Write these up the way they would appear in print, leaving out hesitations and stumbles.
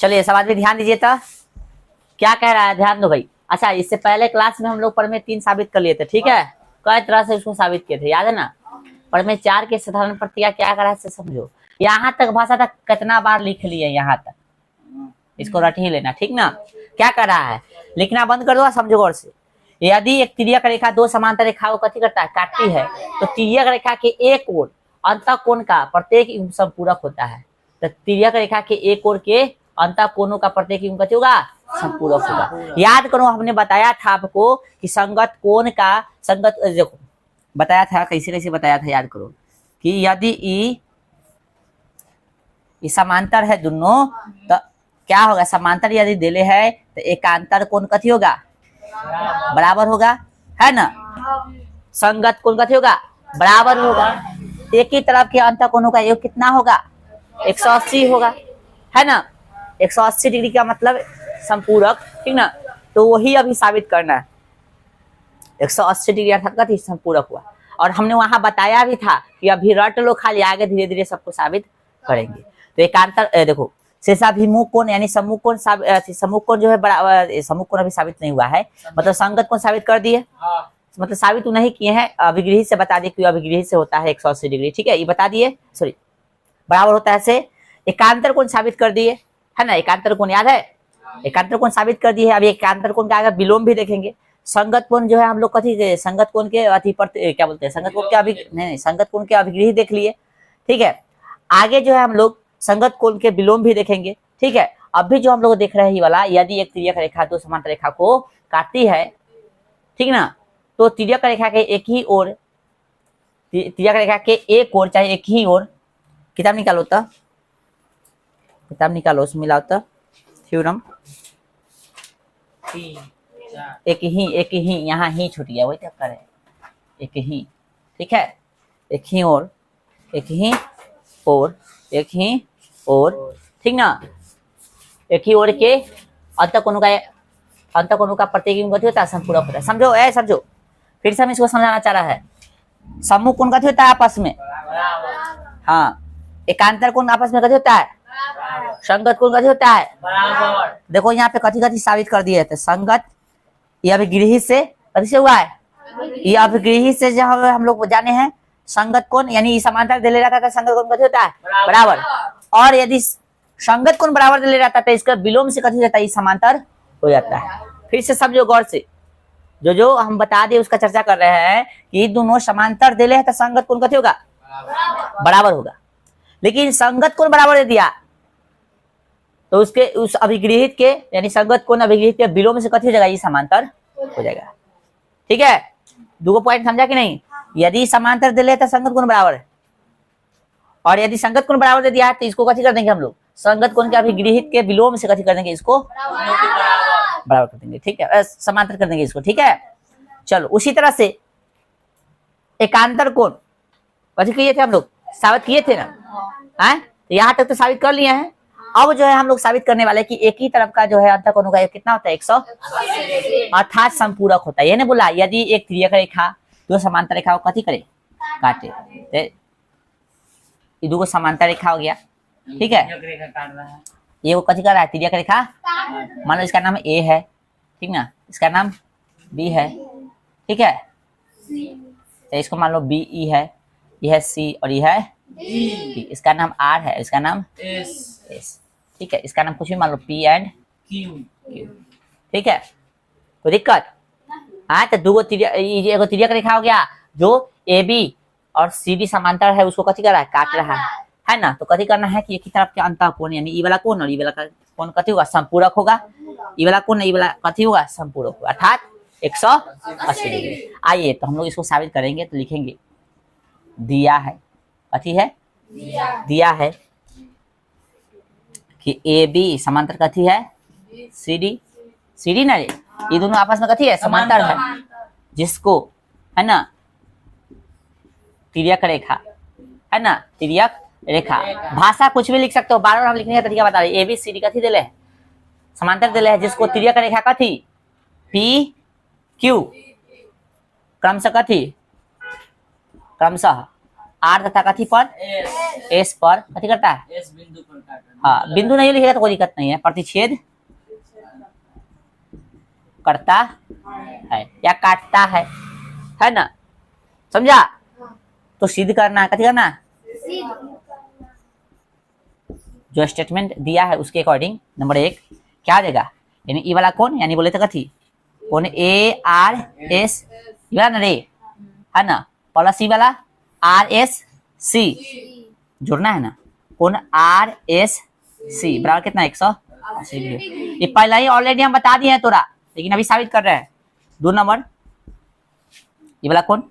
चलिए सवाल भी ध्यान दीजिए तो क्या कह रहा है, ध्यान दो भाई। अच्छा, इससे पहले क्लास में हम लोग प्रमेय 3 साबित कर लिए थे, ठीक है। कई तरह से उसको साबित किए थे, याद है ना। प्रमेय 4 के साधारण प्रतिक्रिया क्या करा है समझो। यहाँ तक भाषा तक कितना बार लिख लिए, यहाँ तक इसको रट ही लेना, ठीक ना। क्या कर रहा है, लिखना बंद कर दो, समझो गौर से। यदि एक तिर्यक रेखा दो समांतर रेखाओं को कथी करता है, काटती है, तो तिर्यक रेखा के एक ओर अंतःकोण का प्रत्येक युग्म संपूरक होता है। तो तिर्यक रेखा के एक ओर के अंतःकोणों का प्रत्येक युग्म कथी होगा, संपूरक होगा। याद करो, हमने बताया था आपको कि संगत कोण का संगत, देखो बताया था कैसे कैसे बताया था, याद करो कि यदि ये समांतर है दोनों, तो क्या होगा, समांतर यदि दिले है तो एकांतर कोण कथी होगा, बराबर होगा, है ना। संगत कोण कथी होगा, बराबर होगा। एक ही तरफ के अंतःकोणों का योग कितना होगा, 180 होगा, है ना। 180 डिग्री का मतलब संपूरक, ठीक ना। तो वही अभी साबित करना है, 180 डिग्री अर्थात कथी, संपूरक हुआ। और हमने वहां बताया भी था कि अभी रट लो, खाली आगे धीरे धीरे सबको साबित करेंगे। तो एकांतर देखो, शेषाभिमुख कोण यानी सम्मुख कोण, सम्मुख कोण जो है बराबर, सम्मुख कोण अभी साबित नहीं हुआ है, मतलब संगत कोण साबित कर दिए, मतलब साबित तो नहीं किए हैं, अभिग्रही से बता दिए कि अभिग्रही से होता है 180 डिग्री, ठीक है, ये बता दिए, सॉरी बराबर होता है से। एकांतर कोण साबित कर दिए, है ना, एकांतर कोण याद है, एकांतर कोण साबित कर दिए है। अभी एकांतर कोण का आगे विलोम भी देखेंगे। संगत कोण जो है हम लोग कथी, संगत कोण के अति क्या बोलते हैं, संगत कोण के नहीं, संगत कोण के अभिग्रही देख लिए, ठीक है। आगे जो है हम लोग संगत कोण के विलोम भी देखेंगे, ठीक है। अभी जो हम लोग देख रहे हैं ये वाला, यदि एक तिर्यक रेखा दो समांतर रेखा को काटती है, ठीक ना, तो तिर्यक रेखा के एक ही ओर, तिर्यक रेखा के एक ओर चाहे एक ही ओर, किताब निकालो तो, किताब निकालो, उसमें मिलाओ तो थ्योरम, एक ही यहाँ ही छूट गया, वही तक करे, एक ही, ठीक है, एक ही ओर, एक ही ओर, एक ही ओर, ठीक ना। एक ही ओर के अंतःकोणों का प्रत्येक युग्म कथी होता है, संपूरक होता है। समझो, समझो, फिर से हम इसको समझाना चाह रहा है। सम्मुख कोण कथी होता है आपस में, हाँ। एकांतर कोण आपस में कथी होता है, संगत कोण कथी होता है, बराबर। देखो यहाँ पे कथी कथी साबित कर दिए थे, संगत ये अभिग्रही से कथी से हुआ है, ये अभिग्रही से जो हम लोग जाने हैं। संगत कोण यानी समांतर दे ले रहा था, संगत कोण कथी होता है, बराबर। और यदि संगत कोण बराबर दे ले रहा था तो इसका विलोम से कथी होता है, समांतर हो जाता है। फिर से समझो गौर से, जो जो हम बता दिए उसका चर्चा कर रहे हैं कि दोनों समांतर दे ले है तो संगत कोण कथी होगा, बराबर होगा। लेकिन संगत कोण बराबर दे दिया तो उसके उस अभिग्रहित के यानी संगत कोण अभिग्रहित के विलोम से कथी हो जाएगा, ये समांतर हो जाएगा, ठीक है। दो पॉइंट समझा कि नहीं। यदि समांतर दे ले तो संगत कोण बराबर है, और यदि संगत कोण बराबर दे दिया है तो इसको कथी कर देंगे हम लोग, संगत कोण के अभिग्रहित के विलोम से कथी कर देंगे, इसको बराबर कर देंगे, ठीक है, समांतर कर देंगे इसको, ठीक है। चलो उसी तरह से एकांतर कोण कथी किए थे हम लोग, साबित किए थे ना, यहाँ तक तो साबित कर लिए हैं। अब जो है हम लोग साबित करने वाले कि एक ही तरफ का जो है अंतःकोणों का कितना होता है, 180 अर्थात संपूरक होता है। ये नहीं बोला यदि एक तिर्यक रेखा दो समांतर रेखा को कथी करे, काटे, ये दो समांतर रेखा हो गया, ठीक है। ये वो कथी कर रहा है, तिर्यक रेखा, मान लो इसका नाम ए है, ठीक ना, इसका नाम बी है, ठीक है। तो इसको मान लो बी ई है, ये है सी और ये है डी, इसका नाम आर है, इसका नाम एस, ठीक है। इसका नाम कुछ भी मान लो पी एंड क्यू, ठीक है। कोई दिक्कत, हाँ। तो दो तिर्यक रेखा हो गया, जो ए बी और सी डी समांतर है उसको कथी कर रहा है, काट रहा है ना। तो कथी करना है कि एक ही तरफ के अंतःकोण यानी ई वाला कोण और ई वाला कोण कथी होगा, संपूरक होगा। ई वाला कोण ई वाला कथी होगा, संपूरक होगा, अर्थात 180 डिग्री। आइए तो हम लोग इसको साबित करेंगे, तो लिखेंगे दिया है, कथी है, दिया है कि ए बी समांतर कथी है, सी डी ना, ये दोनों आपस में कथी है, समांतर है, जिसको है ना तिर्यक रेखा, है ना, तिर्यक रेखा। भाषा कुछ भी लिख सकते हो, बार बार हम लिखने का तरीका बता रहे। ए बी सी डी कथी दिले है, समांतर दिले है, जिसको तिर्यक रेखा कथी पी क्यू क्रमशः कथी, क्रमशः आर तथा कथी पर एस पर कथी करता है, एस बिंदु पर काटना। हाँ बिंदु नहीं लिखेगा तो कोई दिक्कत नहीं है, प्रतिच्छेद करता है या काटता है ना, समझा। तो सिद्ध करना है, कथी करना है, जो स्टेटमेंट दिया है उसके अकॉर्डिंग नंबर 1 क्या आ जाएगा, यानी ई वाला कौन, यानी बोले तो कथी कौन ए आर एस ई वाला ना रे, है ना, प्लस ई वाला आर एस सी जोड़ना है ना, कौन आर एस सी बराबर कितना 180 डिग्री। ये पहला ही ऑलरेडी हम बता दिए हैं तोरा, लेकिन अभी साबित कर रहे हैं। 2 नंबर ये वाला कौन,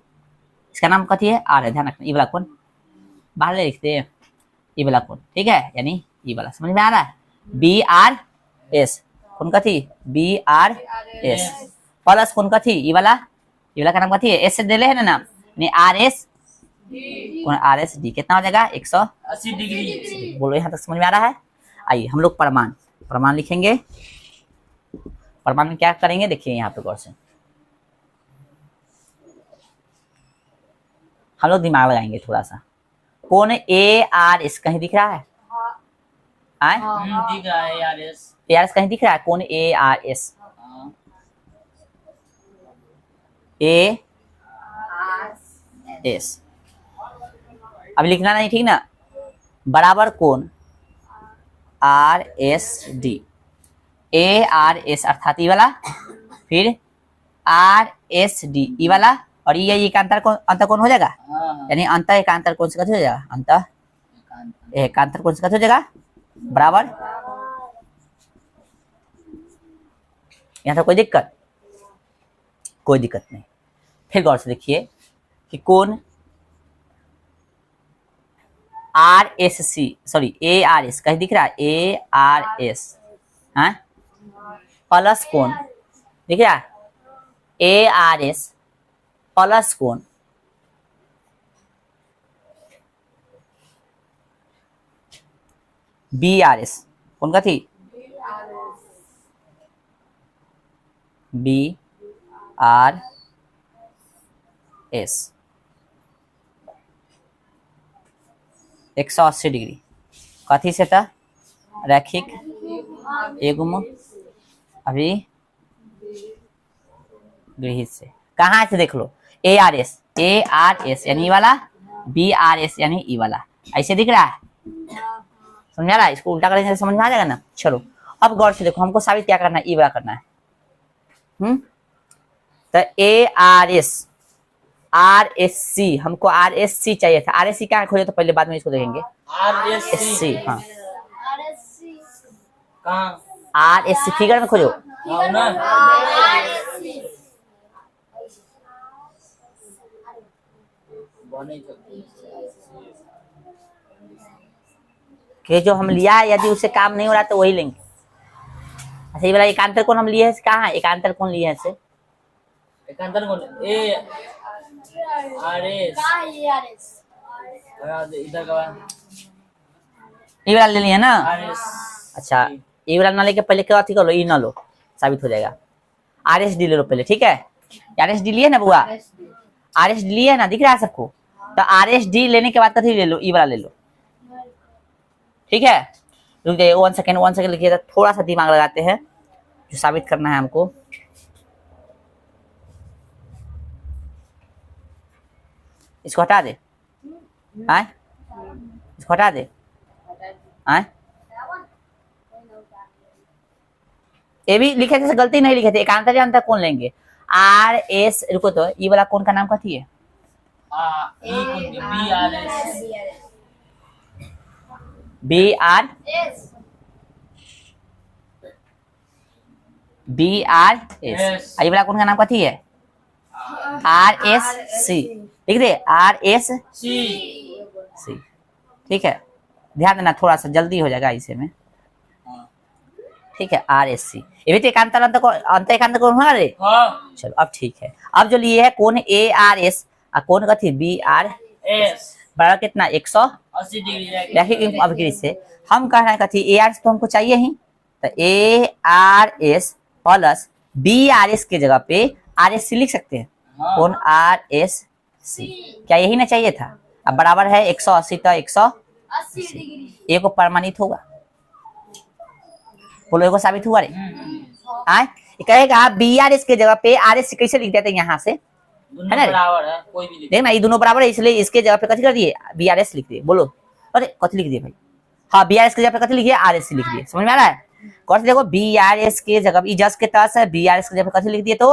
इसका नाम कथी है, आर है, ध्यान रखना। ये वाला कौन बाहर ले लिखते हैं, ये वाला कौन, ठीक है, यानी ये वाला समझ में आ रहा है, बी आर एस कौन कथी, बी आर एस प्लस कौन कथी, ये वाला का नाम कथी है, एस से ले है ना नाम, यानी आर एस कौन, आर एस डी कितना हो जाएगा 180 डिग्री। बोलो यहाँ तक समझ में आ रहा है। आइए हम लोग प्रमाण लिखेंगे। प्रमाण में क्या करेंगे देखिए यहाँ पे गौर से, हम लोग दिमाग लगाएंगे थोड़ा सा। कौन ए आर एस कहीं दिख रहा है, दिख रहा है यार एस, ए आर एस कहीं दिख रहा है, कौन ए आर एस, ए एस अभी लिखना नहीं, ठीक ना, बराबर कौन आर एस डी, ए आर एस अर्थात ई वाला, फिर आर एस डी ई वाला, और ये का अंतर कौन हो जाएगा, यानी अंतर एकांतर कौन से कथी हो जाएगा, अंतर एकांतर कौन से कथी हो जाएगा बराबर। यहाँ तो कोई दिक्कत नहीं। फिर गौर से देखिए कि कौन R S C sorry A R S कहीं दिख रहा है, ए आर एस हाँ प्लस कौन दिख रहा है, ए आर एस प्लस कौन बी आर एस कौन का थी, बी आर एस 180 डिग्री कथी से था, रैखिक युग्म अभिगृहित से। कहाँ से देख लो, ए आर एस यानी ई वाला, बी आर एस यानी ई वाला, ऐसे दिख रहा है, समझ आ रहा है। इसको उल्टा करेंगे समझ में आ जाएगा ना। चलो अब गौर से देखो, हमको साबित क्या करना है, ई वाला करना है। तो ए आर एस सी हमको आर एस सी चाहिए था, आर एस सी क्या खोजे तो पहले बाद में इसको देखेंगे, आर एस सी हाँ कहाँ, आर एस सी फिगर में खोजो, कि जो हम लिया है यदि उससे काम नहीं हो रहा तो वही लेंगे। अच्छा ये वाला एकांतर कोण हम लिए हैं, कहाँ है एकांतर कोण लिए हैं इसे, एकांतर कोण ए आर एस इधर का ये वाला ले लिया ना, आर एस। अच्छा ये वाला ना लेके पहले क्या करो, ई ना लो, साबित हो जाएगा। आर एस डी ले लो पहले, ठीक है, आर एस डी लिए ना बुआ, आर एस डी लिए ना, दिख रहा है सबको। तो आर एस डी लेने के बाद कथी ले लो, ई वाला ले लो, ठीक है। रुक जाइए 1 सेकेंड लिखिए, थोड़ा सा दिमाग लगाते हैं, जो साबित करना है हमको। इसको हटा दे, आए इसको हटा दे, आए ये भी लिखे थे, गलती नहीं लिखे थे। एकांतर या अंतर कौन लेंगे, आर एस, रुको तो ये वाला कौन का नाम कथी है, बी आर एस, ये वाला कौन का नाम कथी है, आर एस सी, लिख दे आर एस सी, ठीक है। ध्यान देना थोड़ा सा जल्दी हो जाएगा इसे में, ठीक है। आर एस सी ये भी तो एकांतर अंतर एकांतर कौन होगा रे, चलो अब ठीक है। अब जो लिए है कौन ए आर एस और कौन कथी बी आर एस बराबर कितना 180 डिग्री अभिगृहित से। हम कह रहे हैं कथी ए आर एस तो हमको चाहिए ही, तो A R S plus B R S के जगह पे आर एस सी लिख सकते हैं, कौन आर एस सी, क्या यही ना चाहिए था। अब बराबर है 180 तो 80 डिग्री। ए को प्रमाणित होगा, बोलो ए को साबित हुआ रे। आए ये कहेगा बी आर एस के जगह पे आर एस कैसे लिख देते हैं यहाँ से, दोनों है ना रे? बराबर है, कोई भी लिख। देख ना ये दोनों बराबर है, इसलिए इसके जगह पे कथी कर दिए बी आर एस लिख दिए। बोलो अरे कथी लिख दिए भाई, हाँ बी आर एस के जगह पे कथी लिखिए आर एस लिख दिए। समझ में आ रहा है? कौन देखो बी आर एस के जगह ई जस के तहत है, बी आर एस के जगह पे कथी लिख दिए तो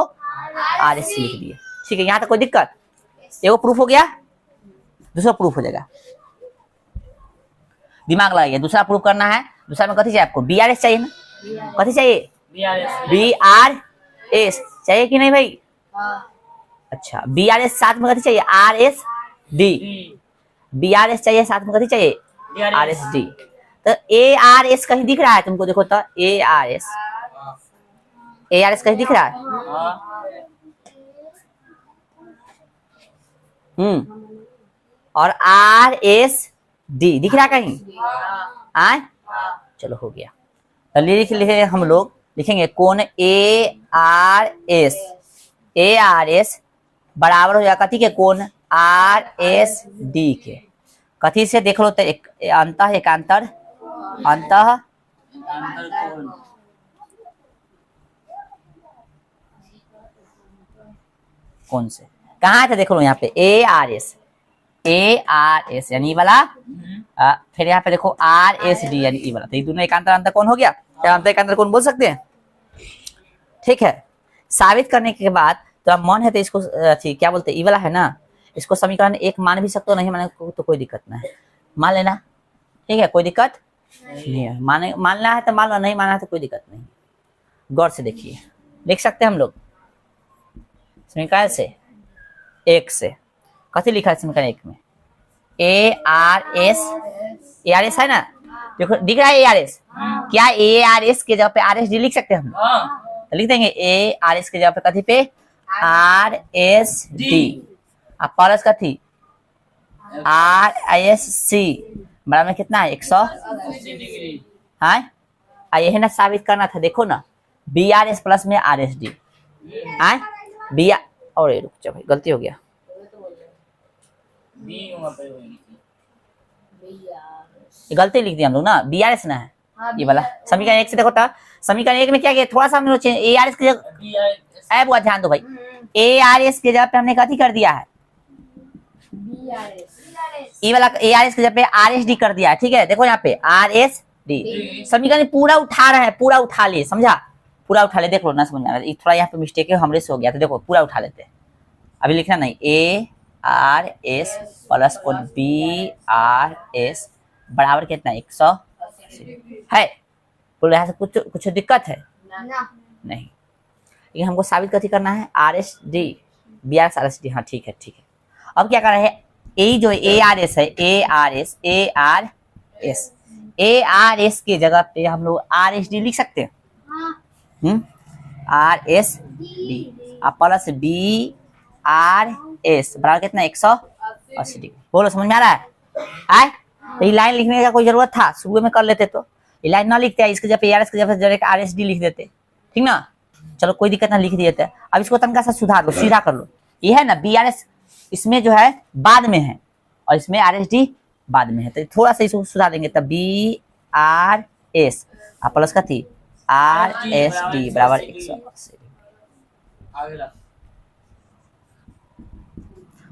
आर एस लिख दिए। ठीक है, यहाँ तक कोई दिक्कत? एगो प्रूफ हो गया, दूसरा प्रूफ हो जाएगा। दिमाग लगाइए, दूसरा प्रूफ करना है। दूसरा में कथी चाहिए आपको, बी आर एस चाहिए ना, कथी चाहिए BRS बी आर एस चाहिए कि नहीं भाई? हाँ। अच्छा बी आर एस साथ में कथी चाहिए R S D, B R S चाहिए साथ में कथी चाहिए आर एस डी। तो ए आर एस कहीं दिख रहा है तुमको? देखो तो ए आर एस कहीं दिख रहा है? और आर एस डी दिख रहा है कहीं? आए चलो हो गया। तो लिखे हम लोग लिखेंगे कौन ए आर एस बराबर हो जाएगा कथी के, कौन आर एस डी के। कथी से देख लो तो एक अंतः एकांतर, अंतः कौन से कहाँ है? तो देख लो यहाँ पे ए आर एस यानी ये वाला, फिर यहाँ पे देखो आर एस डी यानी ये वाला। तो ये दोनों एकांतर अंतर कौन हो गया? क्या अंतर एकांतर कौन बोल सकते हैं? ठीक है, साबित करने के बाद तो अब मन है तो इसको क्या बोलते हैं, ये वाला है ना, इसको समीकरण एक मान भी सकते हो, नहीं माने तो कोई दिक्कत नहीं है, मान लेना। ठीक है, कोई दिक्कत नहीं है, मानना है तो मान लो, नहीं मानना है तो कोई दिक्कत नहीं। गौर से देखिए, लिख सकते हैं हम लोग समीकरण से एक से। कथी लिखा है समीकरण एक में? ए आर एस है ना, देखो दिख रहा है ए आर एस। क्या ए आर एस के जगह पे आर एस डी लिख सकते हैं हम? तो लिख देंगे ए आर एस के जगह पे कथी पे आर एस डी, अब प्लस कथी आर एस सी बराबर में कितना है 80 डिग्री। हाँ यही ना साबित करना था। देखो ना बी आर एस प्लस में आर एस डी, हाँ बी आर और रुक जा भाई गलती हो गया, बी वहाँ पे होगी। ये गलती लिख दिया हम लोग ना, बी आर एस ना है ये वाला। समीकरण एक से देखो था, समीकरण एक में क्या किया, थोड़ा सा हमने ए आर एस की जगह ऐ बुआ ध्यान दो भाई, ए आर एस के जगह पे हमने कथी कर दिया है ये वाला, ए आर एस के जगह पे आर एस डी कर दिया है। ठीक है, देखो यहाँ पे आर एस डी समीकरण पूरा उठा रहे हैं, पूरा उठा लिए, समझा? पूरा उठा ले, देख लो ना, समझना थोड़ा यहाँ पे मिस्टेक है हमरे से हो गया, तो देखो पूरा उठा लेते हैं। अभी लिखना नहीं, ए आर एस प्लस कोण बी आर एस बराबर कितना 180 है। बोल यहाँ से कुछ दिक्कत है? नहीं, लेकिन हमको साबित कथी करना है R S D B R S D. हाँ ठीक है ठीक है। अब क्या कर रहे हैं, ए जो ए आर एस है ए आर एस के जगह पे हम लोग आर एस डी लिख सकते हैं। R S D plus B R S बराबर कितना 180 डिग्री। बोलो समझ में आ रहा है? आए तो ये लाइन लिखने का कोई जरूरत था? शुरू में कर लेते तो ये लाइन ना लिखते, इसके जब आर एस के जब डायरेक्ट आर एस डी लिख देते, ठीक ना? चलो कोई दिक्कत ना, लिख दिए थे। अब इसको तनका सा सुधार लो, सीधा कर लो। ये है ना बी आर एस इसमें जो है बाद में है और इसमें आर एस डी बाद में है, तो थोड़ा सा इसको सुधार देंगे तब बी आर एस प्लस का थी आर एस डी बराबर 180।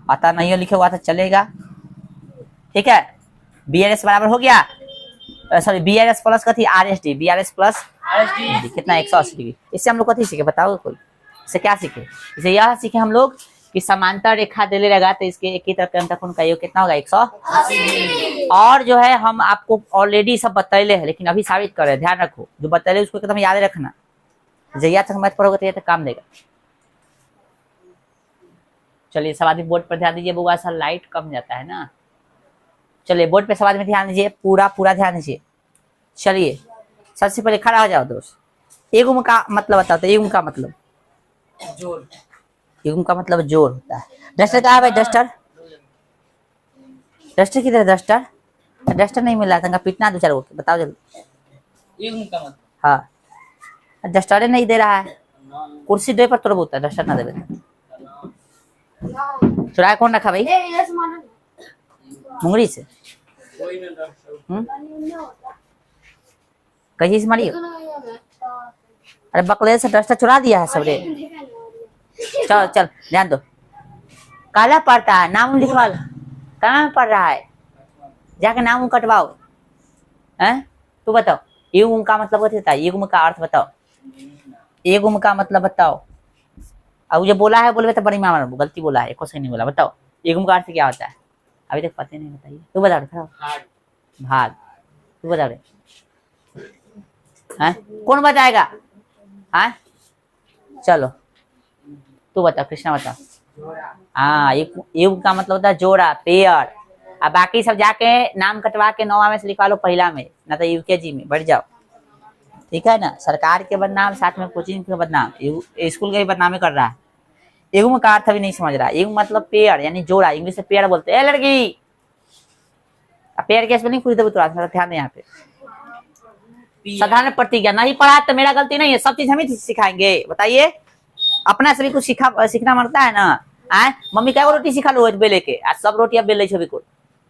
आता नहीं हो लिखे हुआ था चलेगा, ठीक है। बी आर एस बराबर हो गया, sorry B R S plus का थी R S D, B R S plus कितना 180 डिग्री। इससे हम लोग कथी सीखे बताओ कोई? इससे क्या सीखे? इसे यह सीखे हम लोग कि समांतर रेखा देले लगा तो इसके एक ही तरफ के अंतःकोण का योग कितना होगा 180। और जो है हम आपको ऑलरेडी सब बतैले हैं, लेकिन अभी साबित कर रहे हैं, ध्यान रखो जो बतैले उसको एकदम याद रखना, जैया तक मैथ पढ़ोगे तो काम देगा। चलिए सब आदमी बोर्ड पर ध्यान दीजिए, बुआ सा लाइट कम जाता है ना। चलिए बोर्ड पे सब आदमी ध्यान दीजिए, पूरा ध्यान दीजिए। चलिए सबसे पहले खड़ा हो जाओ दोस्त। एगुम का मतलब बताओ तो, एगुम का मतलब जोड़, एगुम का मतलब जोड़ होता है। डस्टर कहाँ है भाई? डस्टर डस्टर किधर है? डस्टर डस्टर नहीं मिला था, पीटना दो चार वो, बताओ जल्दी। एगुम का मतलब हाँ डस्टर नहीं दे रहा है, कुर्सी दे पर तोड़ बोलता है, डस्टर ना देवे। चुराया कौन रखा भाई? मुंगरी से कोई ना डॉक्टर कहीं से मारी हो? अरे बकले से डस्टर चुरा दिया है सबरे। चल चल ध्यान दो। काला पड़ता है, नाम लिखवा लो। कहाँ पढ़ रहा है? जाके नाम कटवाओ। हैं? तू बताओ युग्म का मतलब क्या होता है? युग्म का अर्थ बताओ। युग्म का मतलब बताओ। अब जो बोला है बोले तो बड़ी मामा गलती बोला है, कुछ नहीं बोला। बताओ युग्म का अर्थ क्या होता है? अभी तक पता नहीं, बताइए। तू बता रहे भाग। तू बता रहे हैं? कौन बताएगा? हाँ चलो तू बता, कृष्णा बता। हाँ युग का मतलब होता है जोड़ा, पेयर। अब बाकी सब जाके नाम कटवा के 9वां में से लिखवा लो, पहला में ना तो यूकेजी में बढ़ जाओ। ठीक है ना? सरकार के बदनाम, साथ में कोचिंग के बदनाम, स्कूल के भी बदनामी कर रहा है। युग्म का अर्थ भी नहीं समझ रहा। युग्म मतलब पेयर यानी जोड़ा, इंग्लिश से पेयर बोलते हैं। लड़की पेयर के स्पेलिंग पूरी थोड़ा ध्यान दें यहाँ पे। साधारण प्रतिज्ञा नहीं पढ़ा तो मेरा गलती नहीं है, सब चीज हम ही सिखाएंगे। बताइए अपना सभी कुछ सीखना मरता है ना। आए मम्मी क्या रोटी सिखा लो बेले के, आज सब रोटी अब बेले छो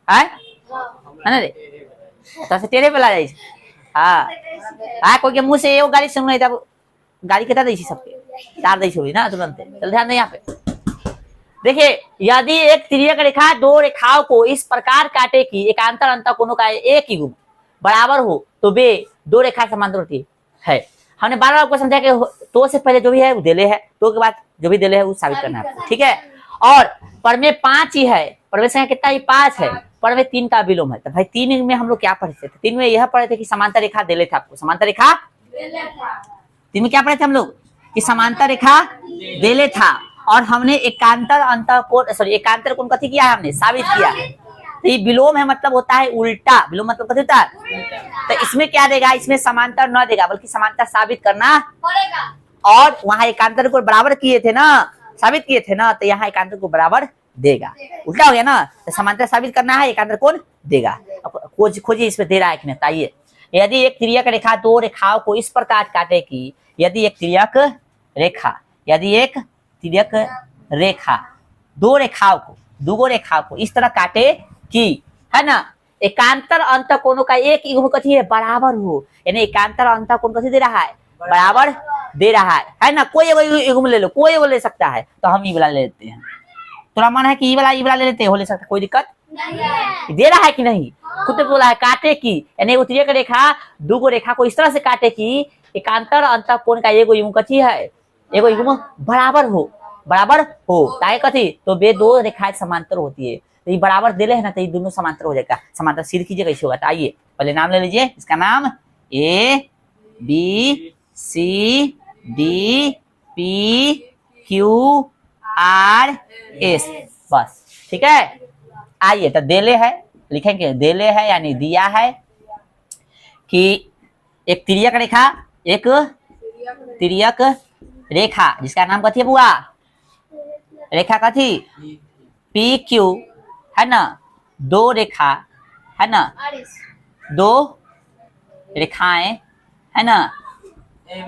आए है ना रे, तो से तेरे बेला जाए। हाँ कोई के मुंह से एगो गाली सुन नहीं तब गाली केटा दै छी सबके तार दै छी ना तुरंत। चल ध्यान दें यहाँ पे। देखिए यदि एक तिर्यक रेखा दो रेखाओं को इस प्रकार काटे कि एकांतर अंतर कोणों का एक ही गुण बराबर हो तो वे दो रेखा समांतर होती है। हमने बार बार आपको समझा कि तो से पहले जो भी है वो देले है, तो के बाद जो भी देले है वो साबित करना है। ठीक है? और प्रमेय 5 ही है, प्रमेय संख्या कितना ही 5 है, प्रमेय 3 का विलोम है। तो भाई 3 में हम लोग क्या पढ़े थे? 3 में यह पढ़े थे कि समांतर रेखा देले था आपको। समांतर रेखा 3 में क्या पढ़े थे हम लोग? कि समांतर रेखा देले था। और हमने एकांतर अंतर कोण, सॉरी एकांतर कोण कथी किया है? हमने साबित किया। तो ये विलोम है मतलब होता है उल्टा। विलोम मतलब कथी होता है? तो इसमें क्या देगा? इसमें समांतर न देगा बल्कि समांतर साबित करना पड़ेगा। और वहां एकांतर को बराबर किए थे ना, साबित किए थे ना, तो यहाँ एकांतर को बराबर देगा। उल्टा हो गया ना? तो समांतर साबित करना है, एकांतर कौन देगा? खोजिए इसमें दे रहा है कि नहीं। बताइए यदि एक तिर्यक रेखा दो रेखाओं को इस प्रकार काटे कि यदि एक तिर्यक रेखा दो रेखाओं को इस तरह काटे कि है ना एकांतर अंतर कोणों का एक युग्म कथी है? बराबर हो। यानी एकांतर अंतर कोण कथी दे रहा है? बराबर दे रहा है ना? कोई युग्म ले लो, कोई एगो ले सकता है। तो हम ये वाला ले लेते हैं। थोड़ा मन है कि ये वाला ले लेते हैं, हो ले सकता, कोई दिक्कत नहीं। दे रहा है कि नहीं? खुद बोला है काटे की, यानी तिर्यक रेखा दो रेखा को इस तरह से काटे कि एकांतर अंतर कोण का एगो युग्म कथी है? एगो युग्म बराबर हो ताकि कथी? तो वे दो रेखाएं समांतर होती है। तो ये बराबर देले है ना, तो ये दोनों समांतर हो जाएगा। समांतर सिद्ध कीजिए कैसे होगा? तो आइए पहले नाम ले लीजिए। इसका नाम A B C D P Q R S, बस। ठीक है? आइए तो देले है लिखेंगे। देले है यानी दिया है कि एक तिर्यक रेखा जिसका नाम कथी है बुआ? रेखा कथी? पी क्यू है ना, दो रेखा है ना, दो रेखाएं है ना, ए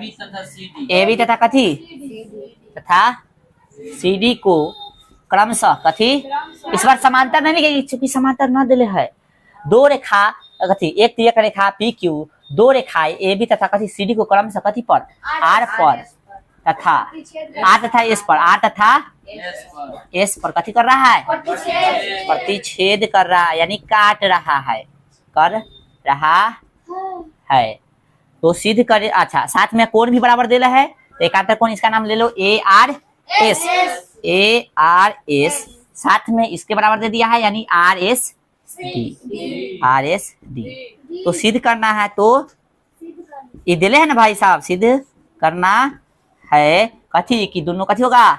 बी तथा कथी तथा सी डी को क्रमशः कथी? इस बार समांतर नहीं लिखेगी क्योंकि समांतर न दिले है। दो रेखा कथी? एक तिर्यक रेखा पी क्यू दो रेखाएं ए बी तथा कथी सी डी को क्रमशः कथी पर? आर पर तथा आर तथा एस पर, आर तथा एस पर कथी कर रहा है? प्रतिच्छेद कर रहा है, यानी काट रहा है, कर रहा है। तो सिद्ध करे। अच्छा साथ में कोण भी बराबर देला है, तो एकांतर कोण इसका नाम ले लो ए आर एस, साथ में इसके बराबर दे दिया है यानी आर एस डी। तो सिद्ध करना है, तो ये दिले है ना भाई साहब, सिद्ध करना है कथी? कि दोनों कथी होगा?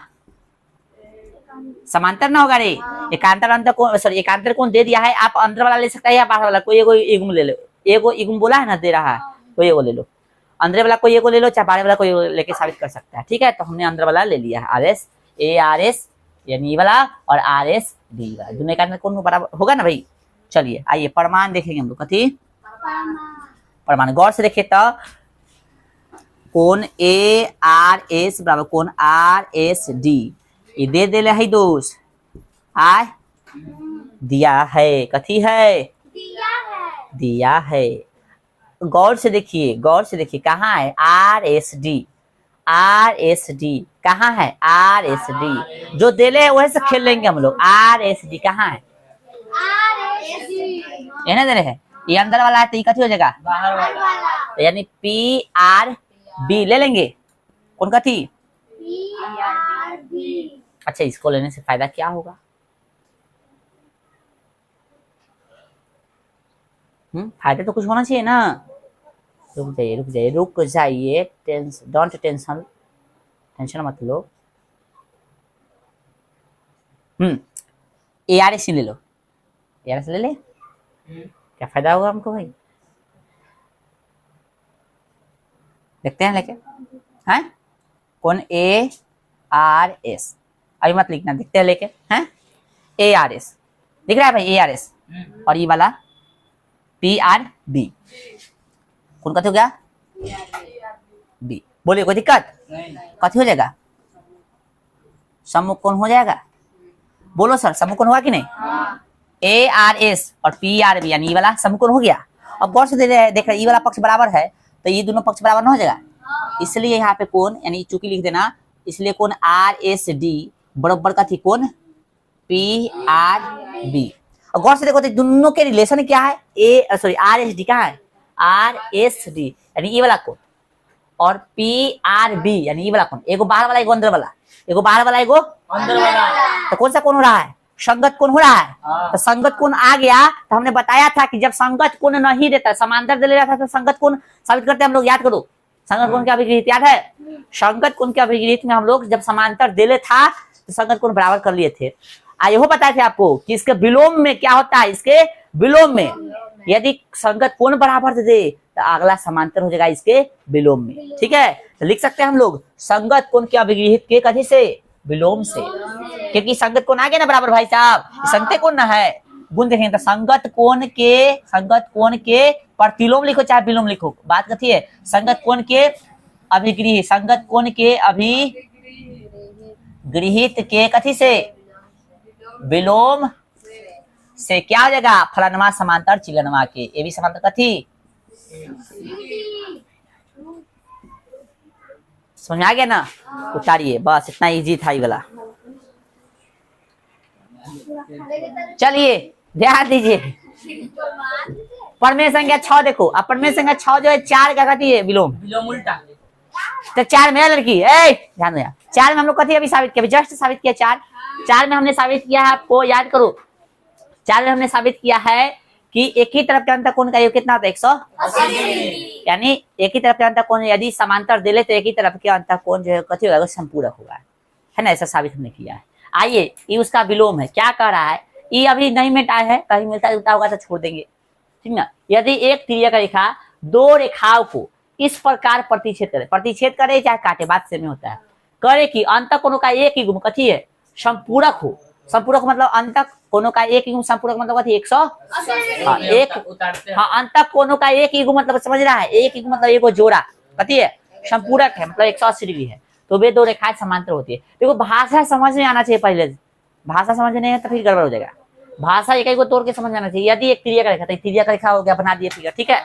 समांतर ना होगा रे। एकांतर अंतर कोण, सॉरी एकांतर कोण दे दिया है। आप अंदर वाला ले सकता है या बाहर वाला, कोई एगो युग्म ले लो। एगो युग्म बोला है ना दे रहा है, कोई एगो ले लो। अंदर वाला कोई एगो ले लो, चाहे बाहर वाला कोई लेके साबित कर सकता है। ठीक है? तो हमने अंदर वाला ले लिया है, R S A R S यानी वाला, और आर एस डी वाला। दोनों एकांतर कोण बराबर होगा ना भाई? चलिए आइए प्रमाण देखेंगे हम लोग। कथी प्रमाण? गौर से देखिए तो कोण ए आर एस बराबर कोण आर एस डी, ये दे देले है दोस्त। आय दिया है, कथी है? दिया है। दिया है। गौर से देखिए, गौर से देखिए, कहाँ है? RSD, RSD कहाँ है? RSD जो देले है वही से खेल लेंगे हम लोग। RSD कहाँ है? ये ना दे रहे हैं, ये अंदर वाला है तो ये कथी हो जाएगा? बाहर वाला। तो यानी PRB ले लेंगे। कौन कथी? अच्छा, इसको लेने से फायदा क्या होगा? फायदा तो कुछ होना चाहिए ना। रुक जाइए, रुक जाइए, रुक जाइए, डोंट टेंशन, टेंशन मत लो। ARS ले लो, ARS ले ले, क्या फायदा होगा हमको भाई? देखते हैं लेके, हैं कौन? ARS, अभी मत लिखना, देखते हैं लेके, हैं ARS दिख रहा है भाई? ARS और ये वाला PRB कौन कथी हो गया? B। बोलिए कोई दिक्कत? नहीं। कथी हो जाएगा? सम्मुख कौन हो जाएगा? बोलो सर, सम्मुख कौन हुआ कि नहीं? ARS और PRB यानी ये वाला सम्मुख कौन हो गया। अब गौर से देख रहे, ये वाला पक्ष बराबर है तो ये दोनों पक्ष बराबर ना हो जाएगा, इसलिए यहाँ पे कौन यानी चूंकि लिख देना, इसलिए कौन RSD बराबर का थी कौन? PRB। और गौर से देखो तो दोनों के रिलेशन क्या है? RSD कहाँ है? RSD यानी ये वाला कौन और PRB यानी ये वाला कौन? एगो बाहर वाला, एगो अंदर वाला, एगो बाहर वाला, एगो अंदर वाला। तो कौन सा कौन हो रहा है? संगत कौन हो रहा है। तो संगत कौन आ गया तो हमने बताया था कि जब संगत कौन नहीं देता, समांतर दे रहा था तो संगत कौन साबित करते हम लोग, याद करो। संगत कौन के अभिगृहित याद है? संगत कौन के अभिगृहित में हम लोग जब समांतर दे ले था तो संगत कौन बराबर कर लिए थे। यही बताए थे आपको कि इसके विलोम में क्या होता है, इसके विलोम में यदि संगत कोण बराबर दे तो अगला समांतर हो जाएगा इसके विलोम में। ठीक है, तो लिख सकते हैं हम लोग संगत कोण के अभिगृहित के कथी से? विलोम से, क्योंकि संगत कोण आ गया ना बराबर भाई साहब, संगत कोण ना है। गुण देखेंगे तो संगत कोण के प्रतिलोम लिखो चाहे विलोम लिखो, बात कथी है? संगत कोण के अभिगृहित, संगत कोण के अभिगृहित के कथी से? विलोम से क्या हो जाएगा? फलनवा समांतर चिलनवा के, ये भी समांतर कथी? समझ आ गया ना? उतारिए, बस इतना इजी था ये वाला। चलिए ध्यान दीजिए, परमेय संख्या 6 देखो, अब परमेय संख्या 6 जो है 4 का कथी है? विलोम। विलोम उल्टा। तो 4 में लड़की ध्यान दो, 4 में हम लोग कथी अभी साबित किया? जस्ट साबित किया। 4 में हमने साबित किया है, आपको याद करो, 4 में हमने साबित किया है कि एक ही तरफ के अंतर कोण का योग कितना होता है? 180। यानी एक ही तरफ के अंतर कोण यदि समांतर दे ले तो एक ही तरफ के अंतर कोण जो है कथी होगा? संपूरक होगा, है ना? ऐसा साबित हमने किया है। आइए, ये उसका विलोम है। क्या कह रहा है? ये अभी नहीं मिटा है, कहीं मिलता जुलता होगा तो छोड़ देंगे, ठीक ना। यदि एक तिर्यक रेखा दो रेखाओं को इस प्रकार प्रतिच्छेद करे चाहे काटे, बात से में होता है, करे कि अंत कोणों का एक ही गुण कथी है? संपूरक हो। संपूरक मतलब अंत कोणों का एक ही गुण, संपूरक मतलब कथी? 180। हाँ, अंत कोणों का एक ही गुण मतलब समझ रहा है? एक ही गुण मतलब एक जोड़ा कथी है? संपूरक है, मतलब 180 डिग्री है, तो वे दो रेखाएं समांतर होती है। देखो भाषा समझ में आना चाहिए, पहले भाषा समझ में नहीं है तो फिर गड़बड़ हो जाएगा। भाषा एक को तोड़ के समझ में आना चाहिए। यदि एक तिर्यक रेखा, तो तिर्यक रेखा हो गया, बना दिए फिगर, ठीक है।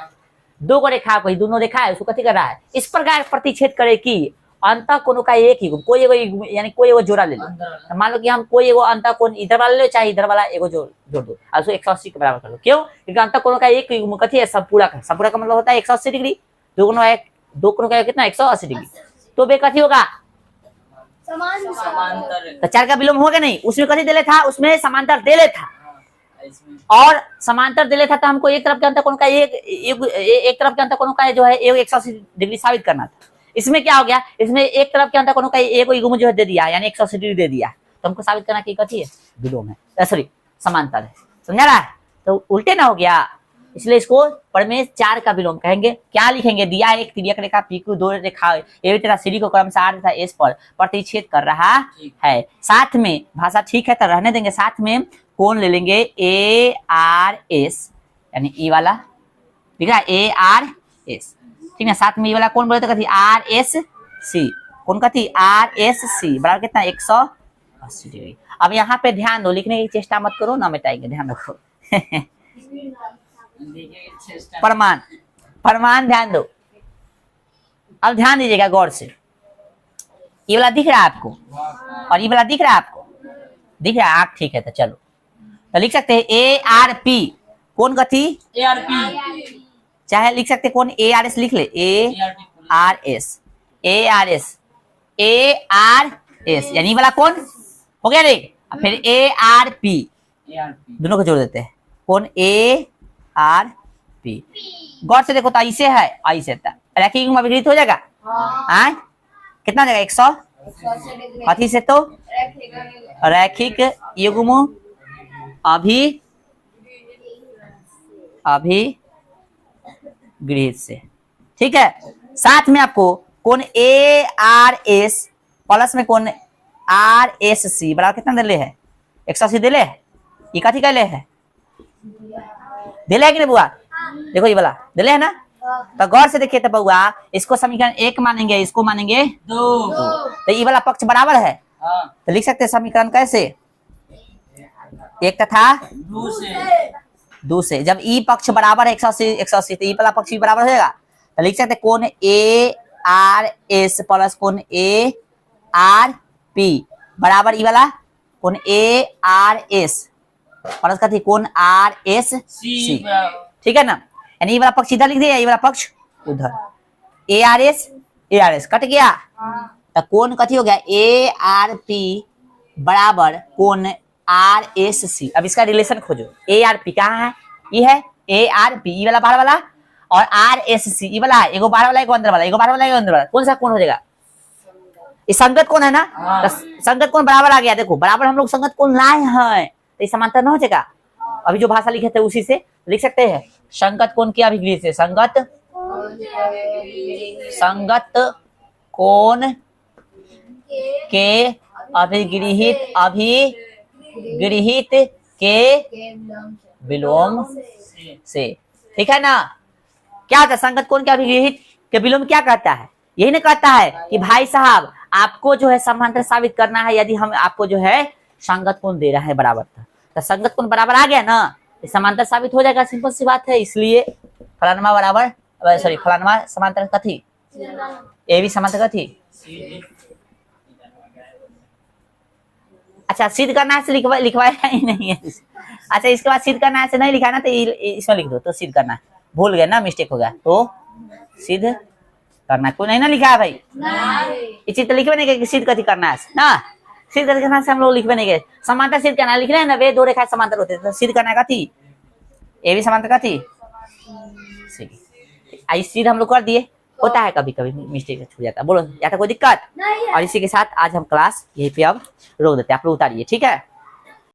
दो को रेखा, कोई दोनों रेखा है, उसको कथी कर रहा है? इस प्रकार प्रतिच्छेद करे कि अंत कोणों का एक ही गुण, कोई एगो यानी कोई एगो जोड़ा ले लो। तो मान लो कि हम कोई एगो अंत कोण इधर वाला ले लो चाहे इधर वाला, एगो जोड़ दो और उसको 180 के बराबर कर लो। क्यों? क्योंकि अंत कोणों का एक ही गुण कथी है? संपूरक है। संपूरक का मतलब होता है 180 डिग्री। दो कोणों का कितना? 180 डिग्री, तो वे कथी होगा? समांतर। तो 4 का विलोम होगा नहीं, उसमें कथी देले था? उसमें समांतर देले था, और समांतर देले था तो हमको एक तरफ के अंतर कोण का एक तरफ के अंतर कोण का जो है 180 डिग्री साबित करना था। इसमें क्या हो गया? इसमें एक तरफ के अंतर कोण का एक गुण जो है दे दिया, यानी 180 डिग्री दे दिया, तो हमको साबित करना कि कथी है? विलोम है, सॉरी समांतर है। समझा रहा है? तो उल्टे ना हो गया, इसलिए इसको परमेय 4 का विलोम कहेंगे। क्या लिखेंगे? दिया एक तिर्यक रेखा PQ दो रेखा एवं तरह सीढ़ी को क्रम से R तथा S पर प्रतिच्छेद कर रहा है। साथ में भाषा ठीक है तो रहने देंगे, साथ में कोण ले लेंगे ARS, यानी ई वाला दिख रहा है ARS, ठीक है। साथ में ये वाला कोण बोले तो कथी? RSC, कौन कथी? RSC बराबर कितना? 80 डिग्री। अब यहाँ पे ध्यान दो, लिखने की चेष्टा मत करो ना, मिटाएंगे, ध्यान रखो। प्रमाण, प्रमाण ध्यान दो। अब ध्यान दीजिएगा गौर से, ये वाला दिख रहा है आपको और ये वाला दिख रहा है आपको, दिख रहा है आंख, ठीक है। तो चलो तो लिख सकते हैं ARP कौन कथी, ARP चाहे लिख सकते कौन ARS लिख ले, ARS यानी ये वाला कौन हो गया रे। अब फिर ARP दोनों को जोड़ देते हैं, कौन ARP। गौर से देखो तो ऐसे है, ऐसे रैखिक युग्म अभिकृत हो जाएगा। हाँ कितना हो जाएगा 100 कथी से, तो रैखिक युग्म अभिगृहित से, ठीक है। साथ में आपको कौन ARS प्लस में कौन RSC बराबर कितना दिले है 180 दिले है। ये कथी का ले है, दिले है कि नहीं बुआ, देखो ये वाला दिले है ना। तो गौर से देखिए तो बउआ, इसको समीकरण 1 मानेंगे, इसको मानेंगे 2, तो ये वाला पक्ष बराबर है। तो लिख सकते हैं समीकरण कैसे, 1 तथा 2 से। जब ई पक्ष बराबर है 180 तो ई वाला पक्ष भी बराबर हो जाएगा। तो लिख सकते हैं कौन ARS प्लस कौन ARP बराबर ई वाला कौन ARS प्लस कथी कौन RSC, ठीक है ना। यानी ये वाला पक्ष इधर लिख दिया, ये वाला पक्ष उधर, ARS कट गया। तो कौन कथी हो गया ARP बराबर कौन RSC। अब इसका रिलेशन खोजो, ARP कहाँ है, ये है ARP, ये वाला बाहर वाला, और RSC ये वाला है, एगो बाहर वाला एगो अंदर वाला, एगो बाहर वाला एगो अंदर वाला, कौन सा कौन हो जाएगा, ये संगत कौन है ना। तो संगत कौन बराबर आ गया, देखो बराबर हम लोग संगत कौन लाए हैं, तो ये समांतर न हो जाएगा। अभी जो भाषा लिखे थे उसी से लिख सकते हैं, संगत कोण की अभिगृहित से, संगत कोण के अभिगृहित के विलोम से, ठीक है ना। क्या होता है संगत कोण के अभिगृहित के विलोम, क्या कहता है, यही ना कहता है कि भाई साहब आपको जो है समांतर साबित करना है, यदि हम आपको जो है संगत कोण दे रहा है बराबर, तो संगत कोण बराबर आ गया ना, समांतर साबित हो जाएगा, सिंपल सी बात है। इसलिए फलानमा बराबर, सॉरी फलानमा समांतर कथी, ए भी समांतर कथी। अच्छा सिद्ध करना है, लिखवाया ही नहीं है। अच्छा इसके बाद सिद्ध करना है नहीं लिखा ना, तो इसमें लिख दो, तो सिद्ध करना है, भूल गए ना, मिस्टेक हो गया, तो सिद्ध करना, कोई नहीं ना लिखा है भाई, इस चीज तो लिखवे नहीं कि सिद्ध कथी करना है ना, सिद्ध करना से हम लोग लिखवे नहीं गए, समांतर सिद्ध करना लिख रहे हैं ना, वे दो रेखा समांतर होते हैं, तो सिद्ध करना कथी, ए भी समांतर कथी, सिद्ध हम लोग कर दिए। होता है कभी कभी मिस्टेक छूट जाता है, बोलो या तो कोई दिक्कत। और इसी के साथ आज हम क्लास यहीं पे अब रोक देते हैं, आप लोग उतारिए, ठीक है।